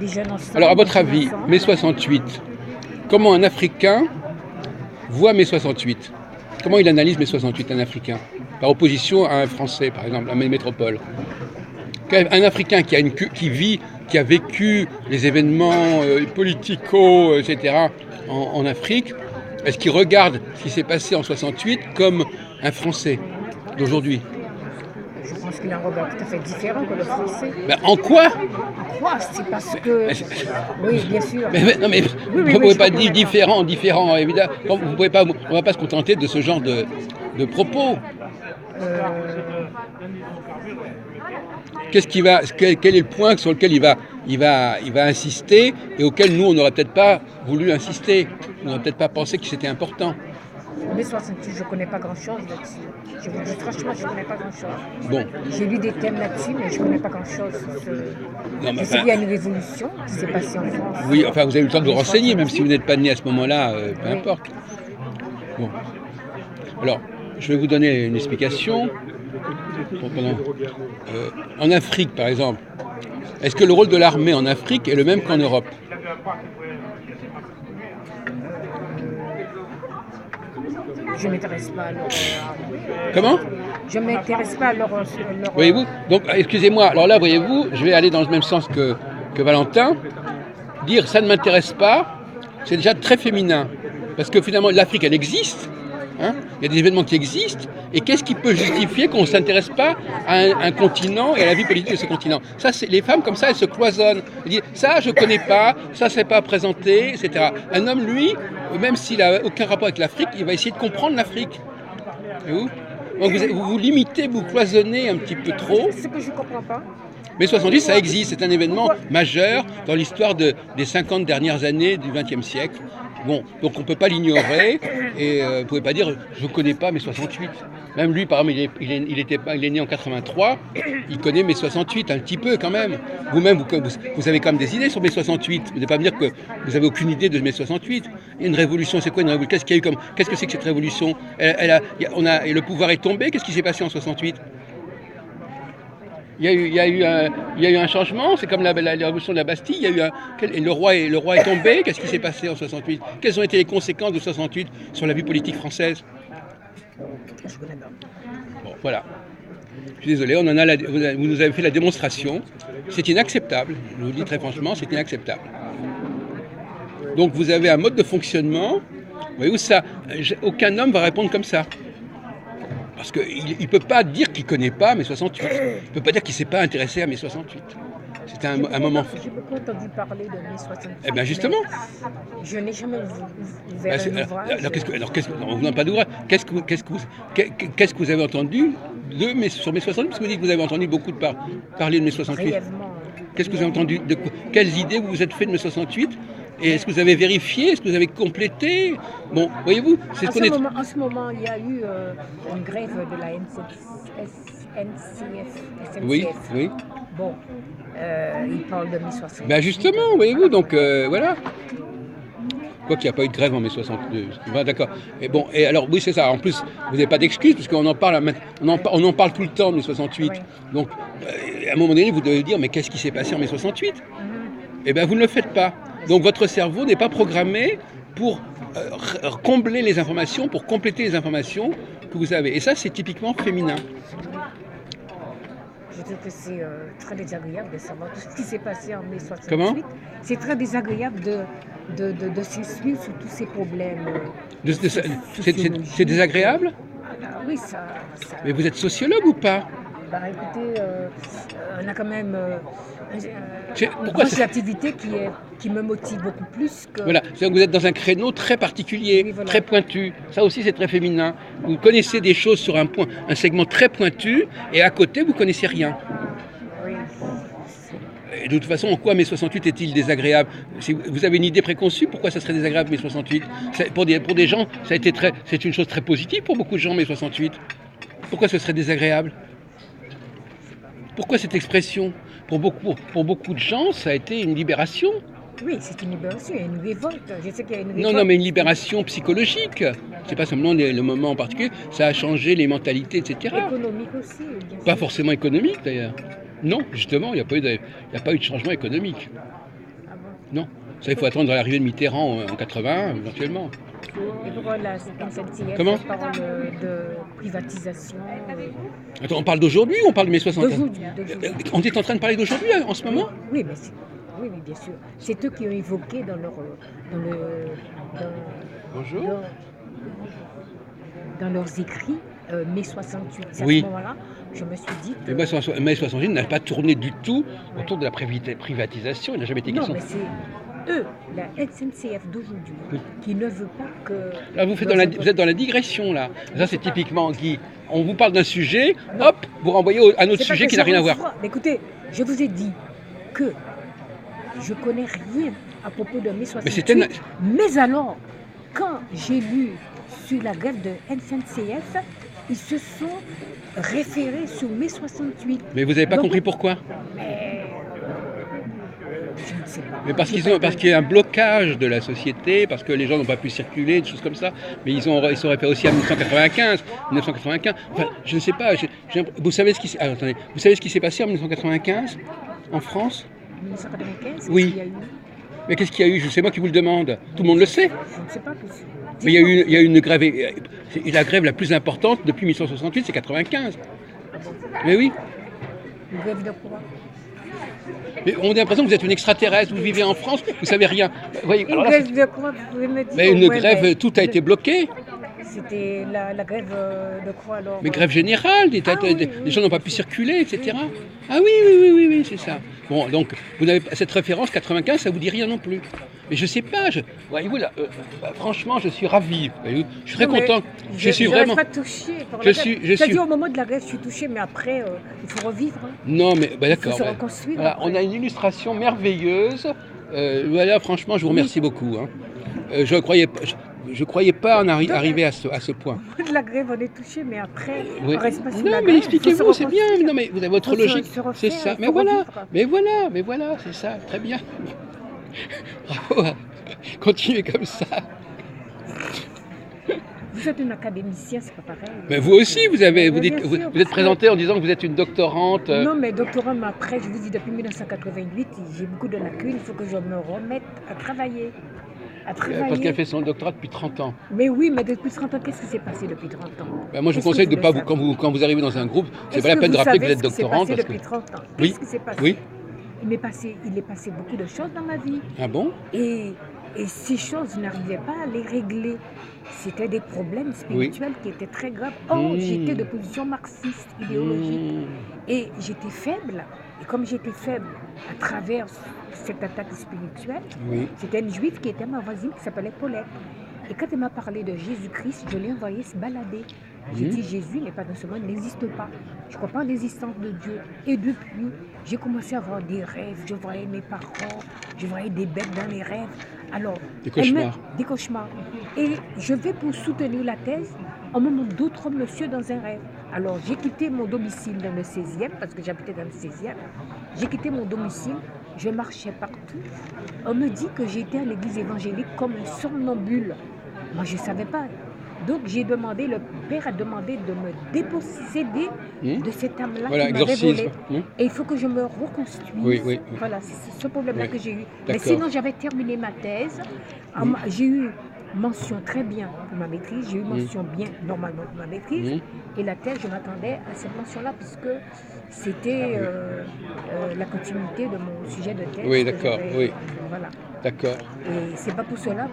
des jeunes ensemble. Alors, à votre avis, mai 68, comment un Africain voit mai 68? Comment il analyse mai 68, un Africain? Par opposition à un Français, par exemple, à une métropole. Un Africain qui a vécu les événements politico, etc., en Afrique, est-ce qu'il regarde ce qui s'est passé en 68 comme un Français d'aujourd'hui? Je pense qu'il a un regard tout à fait différent que le français. Ben, en quoi? Quoi? C'est parce que... Oui, bien sûr. Non, mais vous ne pouvez pas dire différent, évidemment. Vous pouvez pas, on ne va pas se contenter de ce genre de propos. Quel est le point sur lequel il va insister et auquel nous, on n'aurait peut-être pas voulu insister. On n'aurait peut-être pas pensé que c'était important. Mai 68, je ne connais pas grand-chose là-dessus. Je vous dis franchement, je ne connais pas grand-chose. Bon. J'ai lu des thèmes là-dessus, mais je ne connais pas grand-chose. Je sais qu'il y a une révolution qui s'est passée en France. Oui, enfin, vous avez eu le temps de vous renseigner, même si vous n'êtes pas né à ce moment-là, peu importe. Bon. Alors, je vais vous donner une explication. En Afrique, par exemple, est-ce que le rôle de l'armée en Afrique est le même qu'en Europe? Je ne m'intéresse pas à leur... Comment? Je ne m'intéresse pas à leur... Voyez-vous? Donc, excusez-moi, alors là, voyez-vous, je vais aller dans le même sens que Valentin. Dire ça ne m'intéresse pas, c'est déjà très féminin. Parce que finalement, l'Afrique, elle existe. Hein, il y a des événements qui existent. Et qu'est-ce qui peut justifier qu'on ne s'intéresse pas à un continent et à la vie politique de ce continent? Ça, c'est, les femmes, comme ça, elles se cloisonnent. Elles disent, ça, je ne connais pas, ça, c'est pas présenté, etc. Un homme, lui, même s'il n'a aucun rapport avec l'Afrique, il va essayer de comprendre l'Afrique. Et vous? Donc, vous limitez, vous cloisonnez un petit peu trop. C'est ce que je ne comprends pas. Mais 70, ça existe. C'est un événement majeur dans l'histoire des 50 dernières années du XXe siècle. Bon, donc on ne peut pas l'ignorer et vous ne pouvez pas dire je ne connais pas mai 68. Même lui, par exemple, il est né en 83, il connaît mai 68 un petit peu quand même. Vous-même, vous avez quand même des idées sur mai 68. Vous ne devez pas me dire que vous n'avez aucune idée de mai 68. Il y a une révolution, c'est quoi une révolution? Qu'est-ce que c'est que cette révolution? Et le pouvoir est tombé, qu'est-ce qui s'est passé en 68? Il y a eu un changement, c'est comme la révolution de la Bastille, le roi est tombé, qu'est-ce qui s'est passé en 68? Quelles ont été les conséquences de 68 sur la vie politique française? Bon, voilà. Je suis désolé, vous nous avez fait la démonstration. C'est inacceptable, je vous le dis très franchement, c'est inacceptable. Donc vous avez un mode de fonctionnement, voyez-vous ça, aucun homme va répondre comme ça. Parce qu'il ne peut pas dire qu'il ne connaît pas mai 68. Il ne peut pas dire qu'il ne s'est pas intéressé à mai 68. C'était un moment... J'ai beaucoup entendu parler de mai 68. Eh bien justement. Je n'ai jamais ouvert un ouvrage. On vous demande pas d'ouvrage. Qu'est-ce que vous avez entendu sur mai 68? Parce que vous dites que vous avez entendu beaucoup parler de mai 68. Brièvement. Qu'est-ce que vous avez entendu? Quelles idées vous vous êtes fait de mai 68? Et est-ce que vous avez vérifié? Est-ce que vous avez complété? Bon, voyez-vous, c'est ce qu'on est... En ce moment, il y a eu une grève de la NCF. Oui. Bon, il parle de mai 68. Ben justement, voyez-vous, donc voilà. Quoi qu'il n'y a pas eu de grève en mai 62. Ben, d'accord. Et bon, et alors, oui, c'est ça. En plus, vous n'avez pas d'excuses, parce qu'on en parle, on en parle tout le temps de mai 68. Oui. Donc, à un moment donné, vous devez dire, mais qu'est-ce qui s'est passé en mai 68? Eh bien, vous ne le faites pas. Donc votre cerveau n'est pas programmé pour combler les informations, pour compléter les informations que vous avez. Et ça, c'est typiquement féminin. Je trouve que c'est très désagréable de savoir tout ce qui s'est passé en mai 68. Comment? C'est très désagréable de s'instruire sur tous ces problèmes. C'est désagréable? Oui, ça... Mais vous êtes sociologue ou pas? Bah écoutez, on a quand même une grosse activité qui me motive beaucoup plus que... Voilà, c'est-à-dire que vous êtes dans un créneau très particulier, oui, voilà. Très pointu. Ça aussi, c'est très féminin. Vous connaissez des choses sur un segment très pointu, et à côté, vous ne connaissez rien. Oui. Et de toute façon, en quoi mai 68 est-il désagréable? Si vous avez une idée préconçue, pourquoi ça serait désagréable mai 68? Pour des gens, c'est une chose très positive pour beaucoup de gens mai 68. Pourquoi ce serait désagréable? Pourquoi cette expression? Pour beaucoup de gens, ça a été une libération. Oui, c'est une libération, il y a une révolte. Je sais qu'il y a une révolte. Non, mais une libération psychologique. C'est pas seulement le moment en particulier, ça a changé les mentalités, etc. Économique aussi, bien sûr. Pas forcément économique, d'ailleurs. Non, justement, il n'y a pas eu de changement économique. Non. Ça, il faut attendre l'arrivée de Mitterrand en 81, éventuellement. Et pourquoi la SNCF Comment parle de privatisation Attends, on parle d'aujourd'hui ou on parle de mai 60? d'aujourd'hui. On est en train de parler d'aujourd'hui en ce moment? Oui, mais oui, bien sûr. C'est eux qui ont évoqué dans leur Bonjour. dans leurs écrits mai 68. C'est Oui. à ce moment-là je me suis dit que... Mais mai 68 n'a pas tourné du tout autour de la privatisation. Il n'a jamais été question. Non, mais c'est eux, la SNCF d'aujourd'hui, qui ne veut pas que... Là, vous êtes dans la digression, là. Ça, c'est typiquement Guy. On vous parle d'un sujet, hop, vous renvoyez à un autre sujet qui n'a rien à voir. Mais écoutez, je vous ai dit que je connais rien à propos de mai 68. Mais alors, quand j'ai lu sur la grève de SNCF, ils se sont référés sur mai 68. Mais vous n'avez pas compris pourquoi? Je ne sais pas. Mais parce qu'il y a un blocage de la société, parce que les gens n'ont pas pu circuler, des choses comme ça. Mais ils sont référés aussi à 1995. Enfin, je ne sais pas. Vous savez ce qui s'est passé en 1995 en France? 1995? Oui. Mais qu'est-ce qu'il y a eu? C'est moi qui vous le demande. Tout le monde le sait. Je ne sais pas. Mais il y a eu une grève. La grève la plus importante depuis 1968, c'est 95. Mais oui. Une grève de quoi? Mais on a l'impression que vous êtes une extraterrestre, vous vivez en France, vous savez rien. Voyez, une grève de quoi? Vous pouvez me dire? Mais une grève, tout a été bloqué. C'était la grève de quoi alors? Mais grève générale, les gens n'ont pas pu circuler, etc. Ah oui, c'est ça. Bon, donc, vous n'avez cette référence 95, ça vous dit rien non plus. Mais je sais pas, voyez-vous là, franchement, je suis ravi. Je suis très content. Je suis vraiment. Pas touché par je suis. dit au moment de la grève, je suis touché, mais après, il faut revivre. Hein. Non, mais d'accord. Il faut se reconstruire. Voilà, on a une illustration merveilleuse. Voilà, franchement, je vous remercie beaucoup. Hein. Je croyais pas en arriver à ce point. Au moment de la grève, on est touché, mais après, oui. on reste pas sur non, la mais grève. expliquez-vous, c'est bien. Non, mais vous avez votre logique. C'est ça. Mais voilà, c'est ça. Très bien. Bravo. Continuez comme ça. Vous êtes une académicienne, c'est pas pareil. Mais vous aussi, vous êtes présentée en disant que vous êtes une doctorante. Non, mais doctorante, mais après, je vous dis, depuis 1988, j'ai beaucoup de lacunes, il faut que je me remette à travailler. Parce qu'elle fait son doctorat depuis 30 ans. Mais oui, mais depuis 30 ans, qu'est-ce qui s'est passé depuis 30 ans? Ben moi, je vous conseille de ne pas, quand vous arrivez dans un groupe, c'est pas la peine de rappeler que vous êtes doctorante. Qu'est-ce qui s'est passé depuis 30 ans? Oui. Qu'est-ce qui s'est passé? Oui. Il est passé beaucoup de choses dans ma vie. Ah bon? Et ces choses, je n'arrivais pas à les régler. C'était des problèmes spirituels qui étaient très graves. Or, j'étais de position marxiste, idéologique. Et j'étais faible. Et comme j'étais faible à travers cette attaque spirituelle, c'était une juive qui était ma voisine qui s'appelait Paulette. Et quand elle m'a parlé de Jésus-Christ, je l'ai envoyé se balader. J'ai dit, Jésus n'est pas dans ce monde, il n'existe pas. Je ne crois pas en l'existence de Dieu. Et depuis, j'ai commencé à avoir des rêves. Je voyais mes parents, je voyais des bêtes dans les rêves. Alors, des cauchemars. Des cauchemars. Et je vais pour soutenir la thèse, on me montre d'autres monsieur dans un rêve. Alors, j'ai quitté mon domicile dans le 16e, parce que j'habitais dans le 16e. J'ai quitté mon domicile, je marchais partout. On me dit que j'étais à l'église évangélique comme un somnambule. Moi, je ne savais pas. Donc, le père a demandé de me déposséder de cette âme-là qui m'avait volé. Et il faut que je me reconstruise. Oui. Voilà, c'est ce problème-là que j'ai eu. Mais sinon, j'avais terminé ma thèse. J'ai eu mention très bien pour ma maîtrise. J'ai eu mention bien normalement pour ma maîtrise. Et la thèse, je m'attendais à cette mention-là puisque c'était la continuité de mon sujet de thèse. Oui, d'accord. Oui. Voilà. D'accord. Et c'est pas pour cela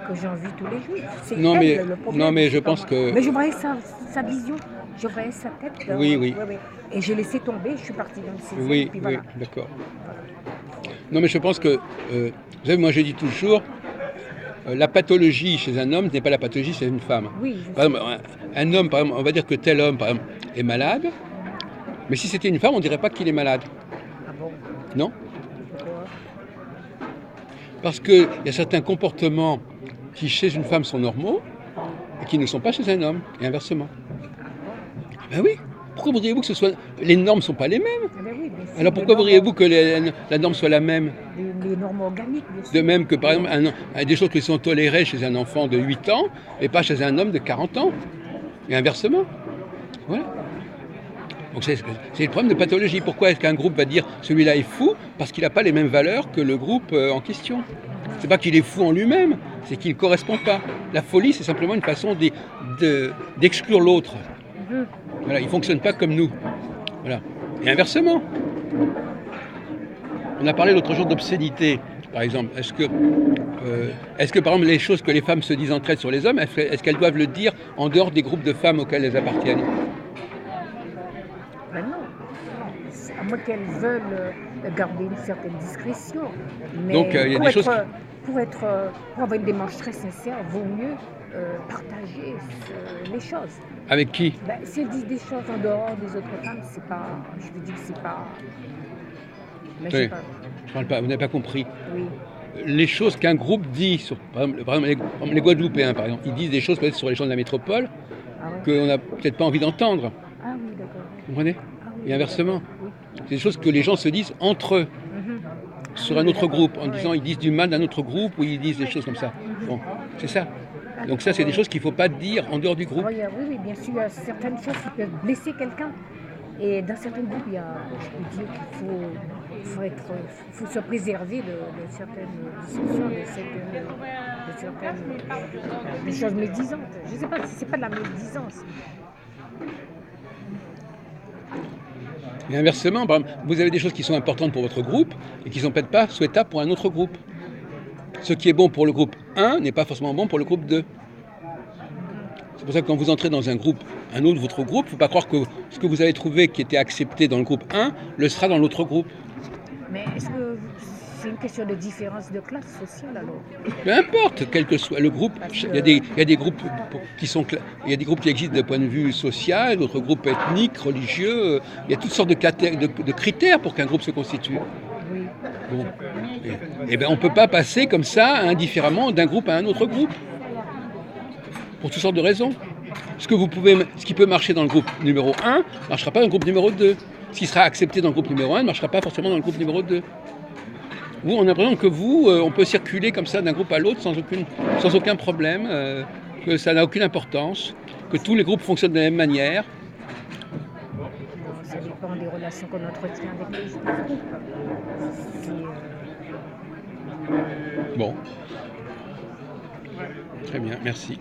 que j'en vis tous les jours. C'est le problème. Non, mais je pense que... Mais je voyais sa vision, je voyais sa tête. Oui. Et j'ai laissé tomber, je suis partie dans le 16e. Oui, d'accord. Non, mais je pense que... vous savez, moi, je dis toujours, la pathologie chez un homme n'est pas la pathologie chez une femme. Oui, par exemple, un homme, par exemple, on va dire que tel homme, par exemple, est malade, mais si c'était une femme, on ne dirait pas qu'il est malade. Ah bon? Non? Parce qu'il y a certains comportements qui, chez une femme, sont normaux et qui ne sont pas chez un homme, et inversement. Ben oui. Pourquoi voudriez-vous que les normes ne sont pas les mêmes? Oui, alors pourquoi voudriez-vous que la norme soit la même? Les normes organiques, bien sûr. De même que, par exemple, des choses qui sont tolérées chez un enfant de 8 ans et pas chez un homme de 40 ans. Et inversement. Voilà. Donc c'est le problème de pathologie. Pourquoi est-ce qu'un groupe va dire celui-là est fou? Parce qu'il n'a pas les mêmes valeurs que le groupe en question. C'est pas qu'il est fou en lui-même, c'est qu'il ne correspond pas. La folie, c'est simplement une façon d'exclure l'autre. Voilà, il ne fonctionne pas comme nous. Voilà. Et inversement. On a parlé l'autre jour d'obscénité, par exemple. Est-ce que, par exemple, les choses que les femmes se disent entre elles sur les hommes, est-ce qu'elles doivent le dire en dehors des groupes de femmes auxquels elles appartiennent? Ben non, à moins qu'elles veulent garder une certaine discrétion. Mais Donc, il y a des choses pour avoir une démarche très sincère, vaut mieux partager les choses. Avec qui? Ben, si elles disent des choses en dehors des autres femmes, c'est pas. Je veux dire que c'est pas. Mais Oui, pas. je parle pas, vous n'avez pas compris. Oui. Les choses qu'un groupe dit, par exemple, les Guadeloupéens, par exemple, ils disent des choses peut-être sur les gens de la métropole Ah ouais. qu'on n'a peut-être pas envie d'entendre. Ah oui, d'accord. Vous comprenez? Ah oui, Et inversement. oui. C'est des choses que les gens se disent entre eux, sur un autre groupe, en disant ils disent du mal d'un autre groupe ou ils disent des choses comme ça. Bon, c'est ça. Donc ça, c'est des choses qu'il ne faut pas dire en dehors du groupe. Oui, oui, bien sûr, il y a certaines choses qui peuvent blesser quelqu'un. Et dans certains groupes, je peux dire qu'il faut se préserver de certaines discussions, de choses médisantes. Je ne sais pas si c'est pas de la médisance. Et inversement, par exemple, vous avez des choses qui sont importantes pour votre groupe et qui ne sont peut-être pas souhaitables pour un autre groupe. Ce qui est bon pour le groupe 1 n'est pas forcément bon pour le groupe 2. C'est pour ça que quand vous entrez dans un groupe, un autre votre groupe, il ne faut pas croire que ce que vous avez trouvé qui était accepté dans le groupe 1 le sera dans l'autre groupe. Mais est-ce que c'est une question de différence de classe sociale alors? Peu importe, quel que soit le groupe, il y a des groupes il y a des groupes qui existent d'un point de vue social, d'autres groupes ethniques, religieux. Il y a toutes sortes de critères pour qu'un groupe se constitue. Oui. Bon. Et ben on ne peut pas passer comme ça indifféremment d'un groupe à un autre groupe. Pour toutes sortes de raisons. Ce qui peut marcher dans le groupe numéro 1 ne marchera pas dans le groupe numéro 2. Ce qui sera accepté dans le groupe numéro 1 ne marchera pas forcément dans le groupe numéro 2. Vous, on a l'impression que on peut circuler comme ça d'un groupe à l'autre sans aucun problème, que ça n'a aucune importance, que tous les groupes fonctionnent de la même manière. Ça dépend des relations qu'on entretient avec les groupes. Bon. Très bien, merci.